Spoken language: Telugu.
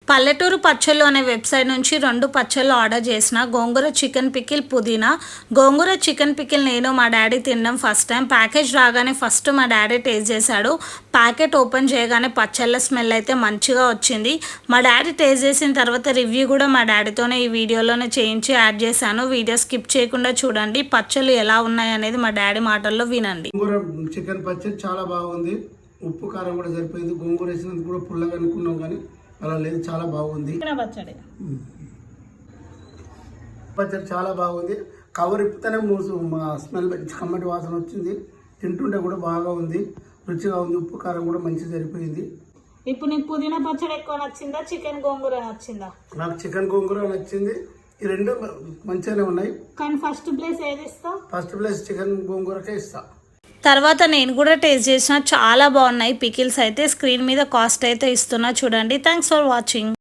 పల్లెటూరు పచ్చళ్ళు అనే వెబ్సైట్ నుంచి 2 పచ్చళ్ళు ఆర్డర్ చేసిన. గోంగూర చికెన్ పికిల్, పుదీనా. గోంగూర చికెన్ పికిల్ నేను మా డాడీ తినడం ఫస్ట్ టైం. ప్యాకేజ్ రాగానే ఫస్ట్ మా డాడీ టేస్ట్ చేశాడు. ప్యాకెట్ ఓపెన్ చేయగానే పచ్చళ్ళ స్మెల్ అయితే మంచిగా వచ్చింది. మా డాడీ టేస్ట్ చేసిన తర్వాత రివ్యూ కూడా మా డాడీతోనే ఈ వీడియోలోనే చేయించి యాడ్ చేశాను. వీడియో స్కిప్ చేయకుండా చూడండి. పచ్చళ్ళు ఎలా ఉన్నాయి అనేది మా డాడీ మాటల్లో వినండి. చికెన్ పచ్చడి చాలా బాగుంది. ఉప్పు కారం కూడా సరిపోయింది. గోంగూర వేసినందుకు కూడా పుల్లగా అనుకున్నాం కానీ అలా లేదు, చాలా బాగుంది. పచ్చడి చాలా బాగుంది. కవర్ ఇప్పుతేనే స్మెల్ కమ్మటి వాసన వచ్చింది. తింటుంటే కూడా బాగా ఉంది, రుచిగా ఉంది. ఉప్పు కారం కూడా మంచిగా సరిపోయింది. ఇప్పుడు నీకు పుదీనా పచ్చడి ఎక్కువ నచ్చిందా, చికెన్ గోంగూర నచ్చిందా? నాకు చికెన్ గోంగూర నచ్చింది. ఈ రెండు మంచిగానే ఉన్నాయి. కానీ ఫస్ట్ ప్లేస్ ఏది ఇస్తా? ఫస్ట్ ప్లేస్ చికెన్ గోంగూరకే ఇస్తా. తర్వాత నేను కూడా టేస్ట్ చేసిన, చాలా బాగున్నాయి పికిల్స్ అయితే. స్క్రీన్ మీద కాస్ట్ అయితే ఇస్తున్నా చూడండి. Thanks for watching.